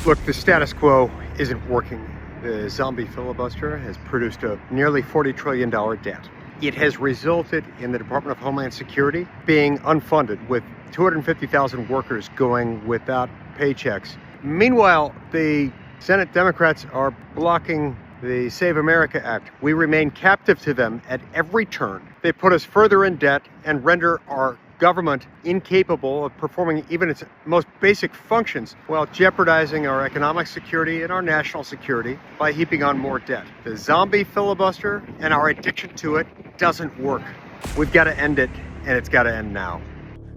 Look, the status quo isn't working. The zombie filibuster has produced a nearly $40 trillion debt. It has resulted in the Department of Homeland Security being unfunded, with 250,000 workers going without paychecks. Meanwhile, the Senate Democrats are blocking the Save America Act. We remain captive to them at every turn. They put us further in debt and render our government incapable of performing even its most basic functions, while jeopardizing our economic security and our national security by heaping on more debt. The zombie filibuster and our addiction to it doesn't work. We've got to end it, and it's got to end now.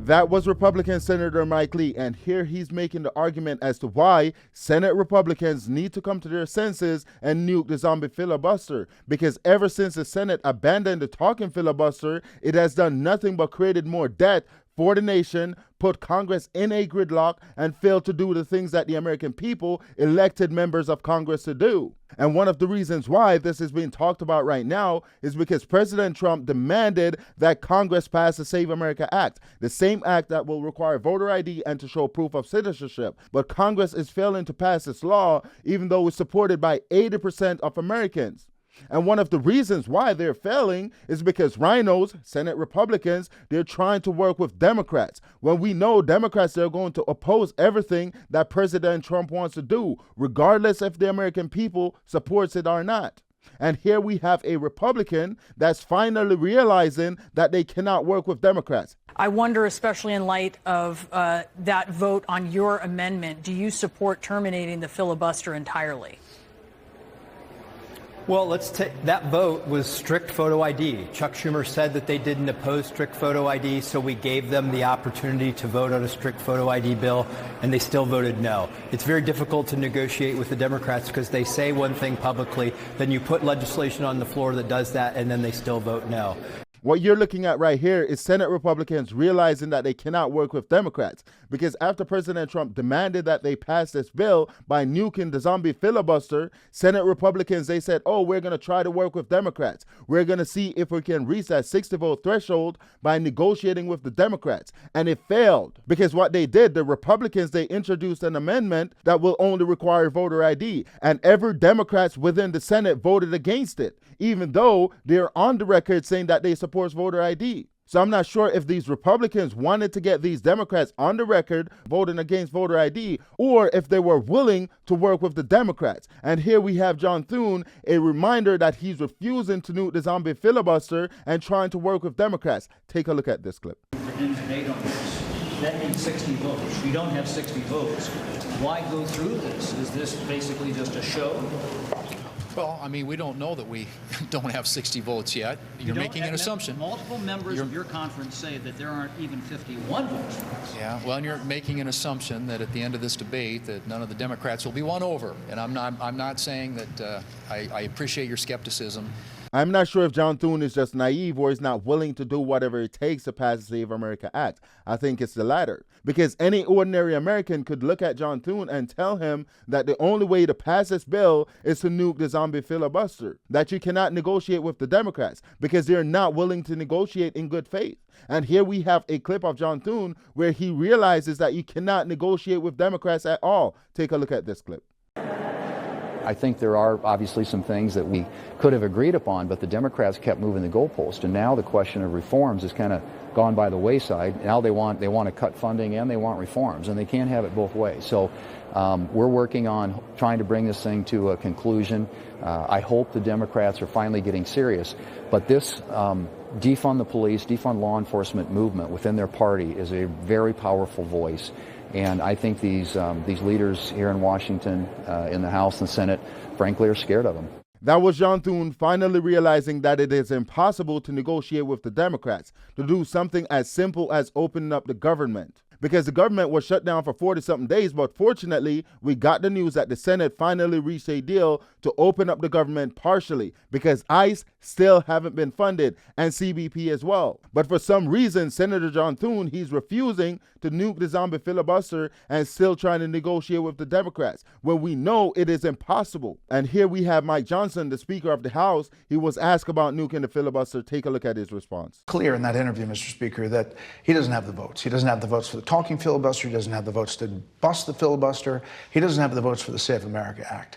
That was Republican Senator Mike Lee, and here he's making the argument as to why Senate Republicans need to come to their senses and nuke the zombie filibuster. Because ever since the Senate abandoned the talking filibuster, it has done nothing but created more debt for the nation, put Congress in a gridlock, and failed to do the things that the American people elected members of Congress to do. And one of the reasons why this is being talked about right now is because President Trump demanded that Congress pass the Save America Act, the same act that will require voter ID and to show proof of citizenship. But Congress is failing to pass this law, even though it's supported by 80% of Americans. And one of the reasons why they're failing is because rhinos, Senate Republicans, they're trying to work with Democrats. When we know Democrats are going to oppose everything that President Trump wants to do, regardless if the American people supports it or not. And here we have a Republican that's finally realizing that they cannot work with Democrats. I wonder, especially in light of that vote on your amendment, do you support terminating the filibuster entirely? Well, that vote was strict photo ID. Chuck Schumer said that they didn't oppose strict photo ID, so we gave them the opportunity to vote on a strict photo ID bill, and they still voted no. It's very difficult to negotiate with the Democrats because they say one thing publicly, then you put legislation on the floor that does that, and then they still vote no. What you're looking at right here is Senate Republicans realizing that they cannot work with Democrats, because after President Trump demanded that they pass this bill by nuking the zombie filibuster, Senate Republicans, they said, oh, we're going to try to work with Democrats. We're going to see if we can reach that 60-vote threshold by negotiating with the Democrats. And it failed, because what they did, the Republicans, they introduced an amendment that will only require voter ID. And every Democrats within the Senate voted against it, even though they're on the record saying that they supports voter ID. So I'm not sure if these Republicans wanted to get these Democrats on the record voting against voter ID, or if they were willing to work with the Democrats. And here we have John Thune, a reminder that he's refusing to nuke the zombie filibuster and trying to work with Democrats. Take a look at this clip. That means 60 votes. You don't have 60 votes. Why go through this? Is this basically just a show? Well, I mean, we don't know that we don't have 60 votes yet. You're making an assumption. Multiple members of your conference say that there aren't even 51 votes. Yeah, well, and you're making an assumption that at the end of this debate that none of the Democrats will be won over. And I'm not saying that I appreciate your skepticism. I'm not sure if John Thune is just naive or is not willing to do whatever it takes to pass the Save America Act. I think it's the latter. Because any ordinary American could look at John Thune and tell him that the only way to pass this bill is to nuke the zombie filibuster. That you cannot negotiate with the Democrats because they're not willing to negotiate in good faith. And here we have a clip of John Thune where he realizes that you cannot negotiate with Democrats at all. Take a look at this clip. I think there are obviously some things that we could have agreed upon, but the Democrats kept moving the goalpost, and now the question of reforms has kind of gone by the wayside. Now they want to cut funding and they want reforms, and they can't have it both ways. So we're working on trying to bring this thing to a conclusion. I hope the Democrats are finally getting serious, but this defund the police, defund law enforcement movement within their party is a very powerful voice. And I think these leaders here in Washington, in the House and Senate, frankly, are scared of them. That was John Thune finally realizing that it is impossible to negotiate with the Democrats to do something as simple as opening up the government. Because the government was shut down for 40-something days, but fortunately, we got the news that the Senate finally reached a deal to open up the government partially, because ICE still haven't been funded, and CBP as well. But for some reason, Senator John Thune, he's refusing to nuke the zombie filibuster and still trying to negotiate with the Democrats, when we know it is impossible. And here we have Mike Johnson, the Speaker of the House. He was asked about nuking the filibuster. Take a look at his response. Clear in that interview, Mr. Speaker, that he doesn't have the votes. He doesn't have the votes for the talking filibuster. He doesn't have the votes to bust the filibuster. He doesn't have the votes for the Save America Act.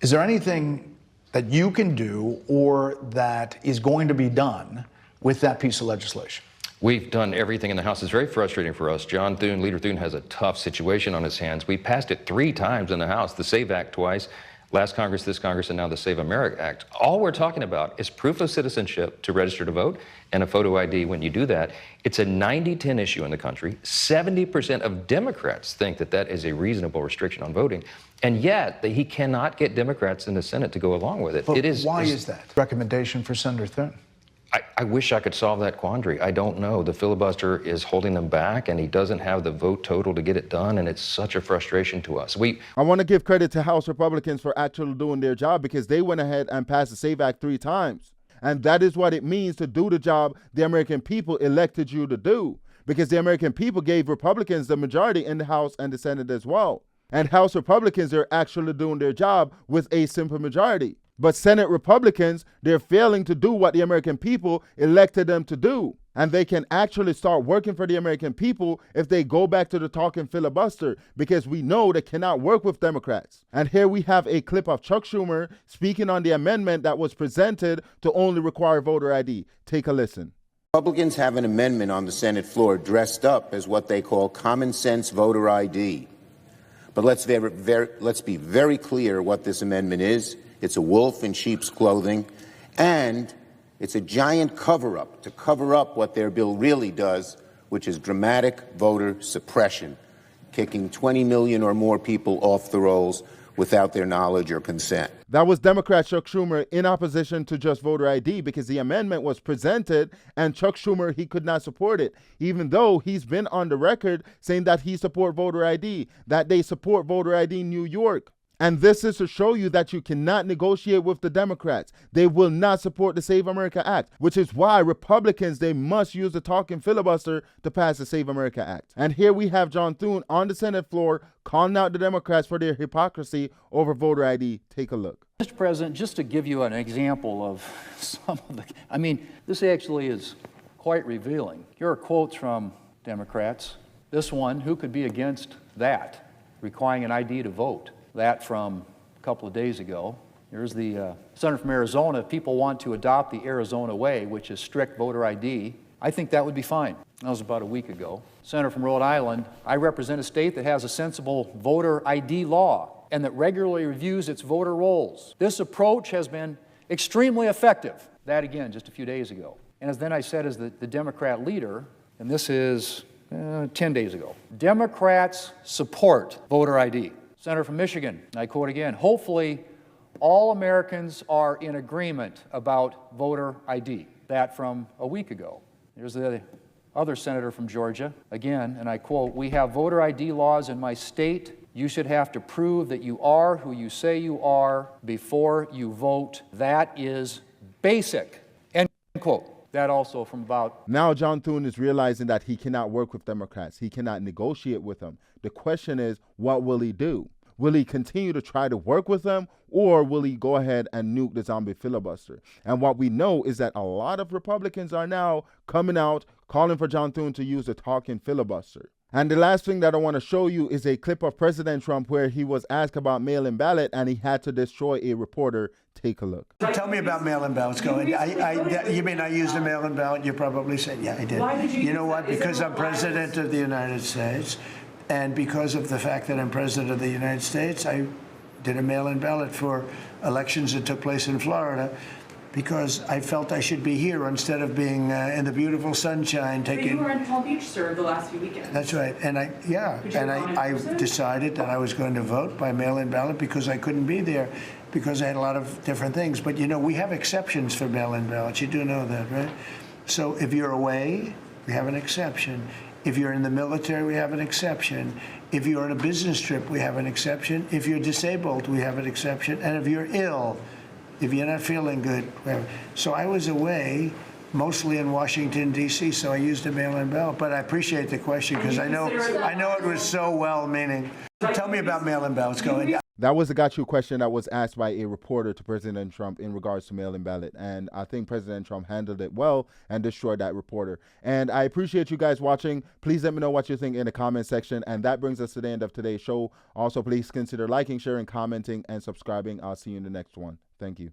Is there anything that you can do or that is going to be done with that piece of legislation? We've done everything in the House. It's very frustrating for us. John Thune, Leader Thune, has a tough situation on his hands. We passed it 3 times in the House, the SAVE Act twice, last Congress, this Congress, and now the Save America Act. All we're talking about is proof of citizenship to register to vote and a photo ID when you do that. It's a 90-10 issue in the country. 70% of Democrats think that that is a reasonable restriction on voting, and yet he cannot get Democrats in the Senate to go along with it. But why is that? Recommendation for Senator Thune? I wish I could solve that quandary. I don't know. The filibuster is holding them back, and he doesn't have the vote total to get it done, and it's such a frustration to us. I want to give credit to House Republicans for actually doing their job, because they went ahead and passed the SAVE Act 3 times. And that is what it means to do the job the American people elected you to do, because the American people gave Republicans the majority in the House and the Senate as well. And House Republicans are actually doing their job with a simple majority. But Senate Republicans, they're failing to do what the American people elected them to do. And they can actually start working for the American people if they go back to the talking filibuster, because we know they cannot work with Democrats. And here we have a clip of Chuck Schumer speaking on the amendment that was presented to only require voter ID. Take a listen. Republicans have an amendment on the Senate floor dressed up as what they call common sense voter ID. But let's be very clear what this amendment is. It's a wolf in sheep's clothing, and it's a giant cover-up to cover up what their bill really does, which is dramatic voter suppression, kicking 20 million or more people off the rolls without their knowledge or consent. That was Democrat Chuck Schumer in opposition to just voter ID, because the amendment was presented and Chuck Schumer, he could not support it, even though he's been on the record saying that he support voter ID, that they support voter ID in New York. And this is to show you that you cannot negotiate with the Democrats. They will not support the Save America Act, which is why Republicans, they must use the talking filibuster to pass the Save America Act. And here we have John Thune on the Senate floor calling out the Democrats for their hypocrisy over voter ID. Take a look. Mr. President, just to give you an example of some of the, this actually is quite revealing. Here are quotes from Democrats. This one, who could be against that, requiring an ID to vote? That from a couple of days ago. Here's the senator from Arizona. If people want to adopt the Arizona way, which is strict voter ID, I think that would be fine. That was about a week ago. Senator from Rhode Island, I represent a state that has a sensible voter ID law and that regularly reviews its voter rolls. This approach has been extremely effective. That again, just a few days ago. And as then I said as the Democrat leader, and this is 10 days ago, Democrats support voter ID. Senator from Michigan, and I quote again, hopefully all Americans are in agreement about voter ID. That from a week ago. Here's the other senator from Georgia, again, and I quote, we have voter ID laws in my state. You should have to prove that you are who you say you are before you vote. That is basic, end quote. That also from about... Now John Thune is realizing that he cannot work with Democrats. He cannot negotiate with them. The question is, what will he do? Will he continue to try to work with them, or will he go ahead and nuke the zombie filibuster? And what we know is that a lot of Republicans are now coming out calling for John Thune to use the talking filibuster. And the last thing that I want to show you is a clip of President Trump where he was asked about mail-in ballot and he had to destroy a reporter. Take a look. Tell me about mail-in ballots. Go ahead. You mean I used a mail-in ballot? You probably said, yeah, I did. Why did you know what? Because I'm president of the United States, and because of the fact that I'm president of the United States, I did a mail-in ballot for elections that took place in Florida, because I felt I should be here instead of being in the beautiful sunshine taking... But you were in Palm Beach, sir, the last few weekends. That's right. And I decided that I was going to vote by mail-in ballot because I couldn't be there, because I had a lot of different things. But, you know, we have exceptions for mail-in ballots. You do know that, right? So if you're away, we have an exception. If you're in the military, we have an exception. If you're on a business trip, we have an exception. If you're disabled, we have an exception. And if you're ill, if you're not feeling good, so I was away, mostly in Washington, D.C., so I used a mail-in ballot. But I appreciate the question, because I know it was so well-meaning. Tell me about mail-in ballots. Go ahead. That was a got you question that was asked by a reporter to President Trump in regards to mail-in ballot. And I think President Trump handled it well and destroyed that reporter. And I appreciate you guys watching. Please let me know what you think in the comment section. And that brings us to the end of today's show. Also, please consider liking, sharing, commenting, and subscribing. I'll see you in the next one. Thank you.